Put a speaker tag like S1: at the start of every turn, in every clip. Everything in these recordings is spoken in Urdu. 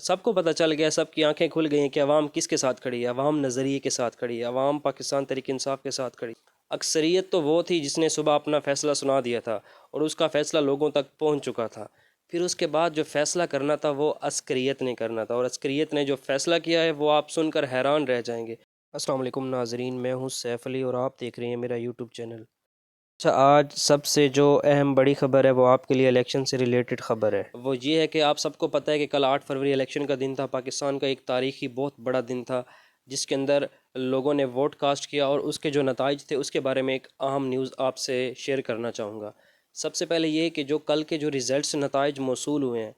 S1: سب کو پتہ چل گیا، سب کی آنکھیں کھل گئی ہیں کہ عوام کس کے ساتھ کھڑی ہے، عوام نظریے کے ساتھ کھڑی ہے، عوام پاکستان تحریک انصاف کے ساتھ کھڑی ہے۔ اکثریت تو وہ تھی جس نے صبح اپنا فیصلہ سنا دیا تھا اور اس کا فیصلہ لوگوں تک پہنچ چکا تھا۔ پھر اس کے بعد جو فیصلہ کرنا تھا وہ عسکریت نے کرنا تھا، اور عسکریت نے جو فیصلہ کیا ہے وہ آپ سن کر حیران رہ جائیں گے۔ السلام علیکم ناظرین، میں ہوں سیف علی اور آپ دیکھ رہے ہیں میرا یوٹیوب چینل۔ اچھا، آج سب سے جو اہم بڑی خبر ہے وہ آپ کے لیے الیکشن سے ریلیٹڈ خبر ہے۔ وہ یہ ہے کہ آپ سب کو پتہ ہے کہ کل 8 فروری الیکشن کا دن تھا، پاکستان کا ایک تاریخی بہت بڑا دن تھا جس کے اندر لوگوں نے ووٹ کاسٹ کیا، اور اس کے جو نتائج تھے اس کے بارے میں ایک اہم نیوز آپ سے شیئر کرنا چاہوں گا۔ سب سے پہلے یہ کہ جو کل کے جو ریزلٹس نتائج موصول ہوئے ہیں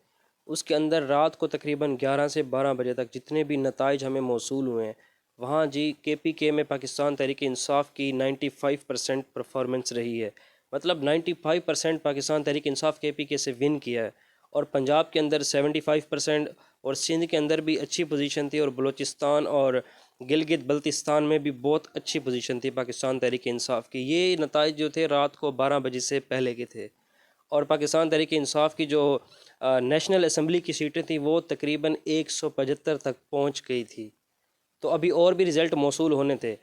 S1: اس کے اندر رات کو تقریباً 11 سے 12 بجے تک جتنے بھی نتائج ہمیں موصول ہوئے ہیں وہاں جی کے پی کے میں پاکستان تحریک انصاف کی 95% پرفارمنس رہی ہے، مطلب 95% پاکستان تحریک انصاف کے پی کے سے ون کیا ہے، اور پنجاب کے اندر 75%، اور سندھ کے اندر بھی اچھی پوزیشن تھی، اور بلوچستان اور گلگت بلتستان میں بھی بہت اچھی پوزیشن تھی پاکستان تحریک انصاف کی۔ یہ نتائج جو تھے رات کو 12 بجے سے پہلے کے تھے، اور پاکستان تحریک انصاف کی جو نیشنل اسمبلی کی سیٹیں تھیں وہ تقریباً 175 تک پہنچ گئی تھی، تو ابھی اور بھی رزلٹ موصول ہونے تھے۔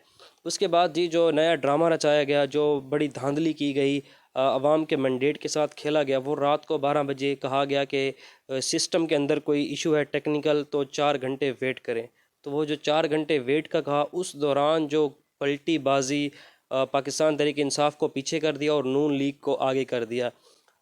S1: اس کے بعد جی جو نیا ڈرامہ رچایا گیا، جو بڑی دھاندلی کی گئی، عوام کے مینڈیٹ کے ساتھ کھیلا گیا، وہ رات کو 12 بجے کہا گیا کہ سسٹم کے اندر کوئی ایشو ہے ٹیکنیکل تو 4 گھنٹے ویٹ کریں، تو وہ جو 4 گھنٹے ویٹ کا کہا اس دوران جو پلٹی بازی پاکستان تحریک انصاف کو پیچھے کر دیا اور نون لیگ کو آگے کر دیا۔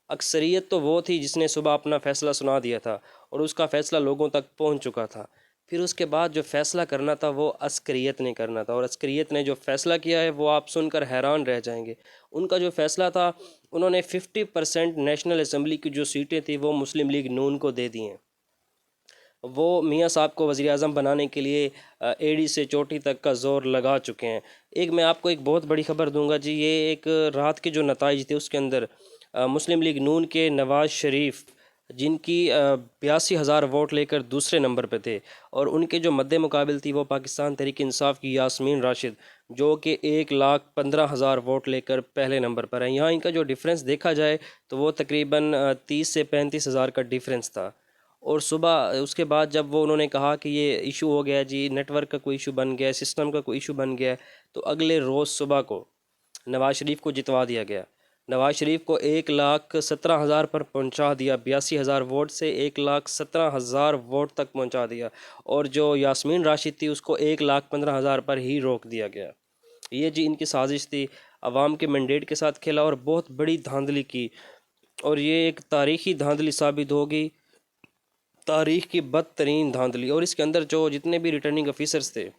S1: اکثریت تو وہ تھی جس نے صبح اپنا فیصلہ سنا دیا تھا اور اس کا فیصلہ لوگوں تک پہنچ چکا تھا۔ پھر اس کے بعد جو فیصلہ کرنا تھا وہ عسکریت نے کرنا تھا، اور عسکریت نے جو فیصلہ کیا ہے وہ آپ سن کر حیران رہ جائیں گے۔ ان کا جو فیصلہ تھا، انہوں نے 50% نیشنل اسمبلی کی جو سیٹیں تھیں وہ مسلم لیگ نون کو دے دی ہیں۔ وہ میاں صاحب کو وزیر اعظم بنانے کے لیے ایڑی سے چوٹی تک کا زور لگا چکے ہیں۔ ایک میں آپ کو ایک بہت بڑی خبر دوں گا جی، یہ ایک رات کے جو نتائج تھے اس کے اندر مسلم لیگ نون کے نواز شریف جن کی 82,000 ووٹ لے کر دوسرے نمبر پہ تھے، اور ان کے جو مد مقابل تھی وہ پاکستان تحریک انصاف کی یاسمین راشد جو کہ 1,15,000 ووٹ لے کر پہلے نمبر پر ہیں۔ یہاں ان کا جو ڈیفرنس دیکھا جائے تو وہ تقریباً 30 سے 35,000 کا ڈیفرنس تھا، اور صبح اس کے بعد جب انہوں نے کہا کہ یہ ایشو ہو گیا جی، نیٹ ورک کا کوئی ایشو بن گیا ہے، سسٹم کا کوئی ایشو بن گیا ہے، تو اگلے روز صبح کو نواز شریف کو جتوا دیا گیا۔ نواز شریف کو 1,17,000 پر پہنچا دیا، 82,000 ووٹ سے 1,17,000 ووٹ تک پہنچا دیا، اور جو یاسمین راشد تھی اس کو 1,15,000 پر ہی روک دیا گیا۔ یہ جی ان کی سازش تھی، عوام کے مینڈیٹ کے ساتھ کھیلا اور بہت بڑی دھاندلی کی، اور یہ ایک تاریخی دھاندلی ثابت ہوگی، تاریخ کی بدترین دھاندلی۔ اور اس کے اندر جو جتنے بھی ریٹرننگ آفیسرز تھے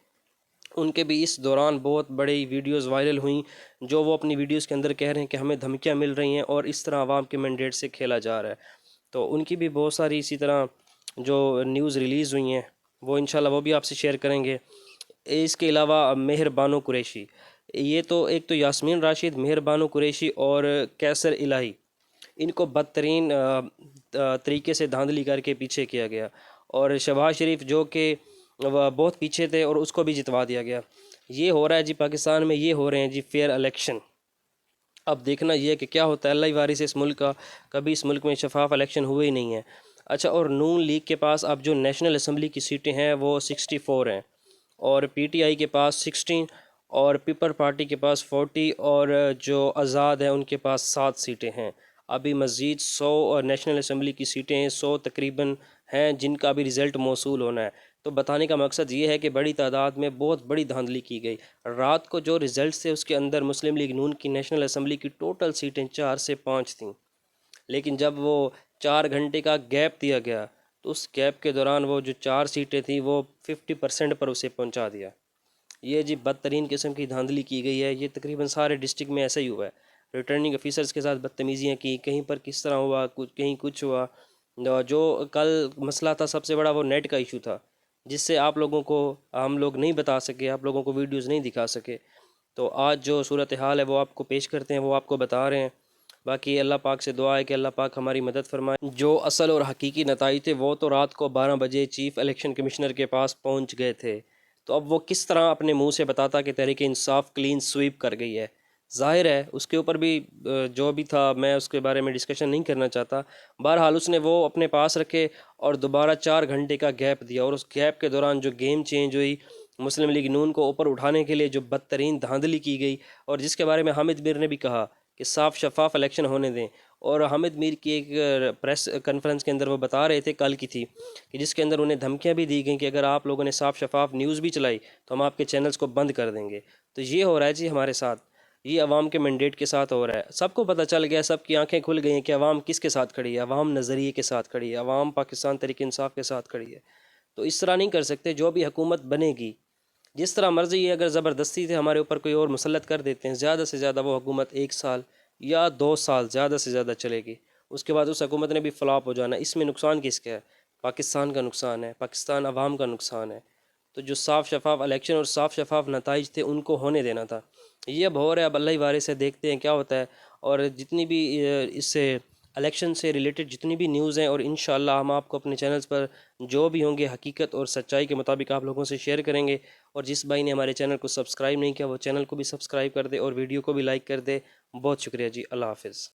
S1: ان کے بھی اس دوران بہت بڑی ویڈیوز وائرل ہوئیں، جو وہ اپنی ویڈیوز کے اندر کہہ رہے ہیں کہ ہمیں دھمکیاں مل رہی ہیں اور اس طرح عوام کے مینڈیٹ سے کھیلا جا رہا ہے۔ تو ان کی بھی بہت ساری اسی طرح جو نیوز ریلیز ہوئی ہیں وہ انشاءاللہ وہ بھی آپ سے شیئر کریں گے۔ اس کے علاوہ مہر بانو قریشی، یہ تو ایک تو یاسمین راشد، مہر بانو قریشی اور کیسر الہی، ان کو بدترین طریقے سے دھاندلی کر کے پیچھے کیا گیا، اور شہباز شریف جو کہ بہت پیچھے تھے اور اس کو بھی جتوا دیا گیا۔ یہ ہو رہا ہے جی پاکستان میں، یہ ہو رہے ہیں جی فیئر الیکشن۔ اب دیکھنا یہ ہے کہ کیا ہوتا ہے، اللہ ہی وارث ہے اس ملک کا، کبھی اس ملک میں شفاف الیکشن ہوئے ہی نہیں ہے۔ اچھا، اور نون لیگ کے پاس اب جو نیشنل اسمبلی کی سیٹیں ہیں وہ 64 ہیں، اور پی ٹی آئی کے پاس 16، اور پیپل پارٹی کے پاس 40، اور جو آزاد ہیں ان کے پاس 7 سیٹیں ہیں۔ ابھی مزید 100 نیشنل اسمبلی کی سیٹیں ہیں، 100 تقریباً ہیں جن کا بھی رزلٹ موصول ہونا ہے۔ تو بتانے کا مقصد یہ ہے کہ بڑی تعداد میں بہت بڑی دھاندلی کی گئی۔ رات کو جو رزلٹس تھے اس کے اندر مسلم لیگ نون کی نیشنل اسمبلی کی ٹوٹل سیٹیں 4 سے 5 تھیں، لیکن جب وہ 4 گھنٹے کا گیپ دیا گیا تو اس گیپ کے دوران وہ جو 4 سیٹیں تھیں وہ 50% پر اسے پہنچا دیا۔ یہ جی بدترین قسم کی دھاندلی کی گئی ہے، یہ تقریباً سارے ڈسٹرکٹ میں ایسا ہی ہوا ہے۔ ریٹرننگ آفیسرز کے ساتھ بدتمیزیاں کی، کہیں پر کس طرح ہوا، کہیں کچھ ہوا۔ جو کل مسئلہ تھا سب سے بڑا وہ نیٹ کا ایشو تھا، جس سے آپ لوگوں کو ہم لوگ نہیں بتا سکے، آپ لوگوں کو ویڈیوز نہیں دکھا سکے۔ تو آج جو صورتحال ہے وہ آپ کو پیش کرتے ہیں، وہ آپ کو بتا رہے ہیں۔ باقی اللہ پاک سے دعا ہے کہ اللہ پاک ہماری مدد فرمائے۔ جو اصل اور حقیقی نتائج تھے وہ تو رات کو 12 بجے چیف الیکشن کمشنر کے پاس پہنچ گئے تھے، تو اب وہ کس طرح اپنے منہ سے بتاتا کہ تحریک انصاف کلین سویپ کر گئی ہے۔ ظاہر ہے اس کے اوپر بھی جو بھی تھا میں اس کے بارے میں ڈسکشن نہیں کرنا چاہتا. بہرحال اس نے وہ اپنے پاس رکھے اور دوبارہ 4 گھنٹے کا گیپ دیا، اور اس گیپ کے دوران جو گیم چینج ہوئی، مسلم لیگ نون کو اوپر اٹھانے کے لیے جو بدترین دھاندلی کی گئی، اور جس کے بارے میں حامد میر نے بھی کہا کہ صاف شفاف الیکشن ہونے دیں. اور حامد میر کی ایک پریس کانفرنس کے اندر وہ بتا رہے تھے، کل کی تھی، کہ جس کے اندر انہیں دھمکیاں بھی دی گئیں کہ اگر آپ لوگوں نے صاف شفاف نیوز بھی چلائی تو ہم آپ کے چینلز کو بند کر دیں گے. تو یہ ہو رہا ہے جی ہمارے ساتھ، یہ عوام کے مینڈیٹ کے ساتھ ہو رہا ہے. سب کو پتہ چل گیا، سب کی آنکھیں کھل گئی ہیں کہ عوام کس کے ساتھ کھڑی ہے. عوام نظریے کے ساتھ کھڑی ہے، عوام پاکستان تحریک انصاف کے ساتھ کھڑی ہے. تو اس طرح نہیں کر سکتے. جو بھی حکومت بنے گی، جس طرح مرضی ہے، اگر زبردستی سے ہمارے اوپر کوئی اور مسلط کر دیتے ہیں، زیادہ سے زیادہ وہ حکومت 1 سال یا 2 سال زیادہ سے زیادہ چلے گی. اس کے بعد اس حکومت نے بھی فلاپ ہو جانا. اس میں نقصان کس کا ہے؟ پاکستان کا نقصان ہے، پاکستان عوام کا نقصان ہے. تو جو صاف شفاف الیکشن اور صاف شفاف نتائج تھے ان کو ہونے دینا تھا. یہ اب ہو رہا ہے، اب اللہ ہی وارث ہے، دیکھتے ہیں کیا ہوتا ہے. اور جتنی بھی اس سے الیکشن سے ریلیٹڈ جتنی بھی نیوز ہیں، اور انشاءاللہ ہم آپ کو اپنے چینلز پر جو بھی ہوں گے حقیقت اور سچائی کے مطابق آپ لوگوں سے شیئر کریں گے. اور جس بھائی نے ہمارے چینل کو سبسکرائب نہیں کیا وہ چینل کو بھی سبسکرائب کر دے اور ویڈیو کو بھی لائک کر دے. بہت شکریہ جی، اللہ حافظ.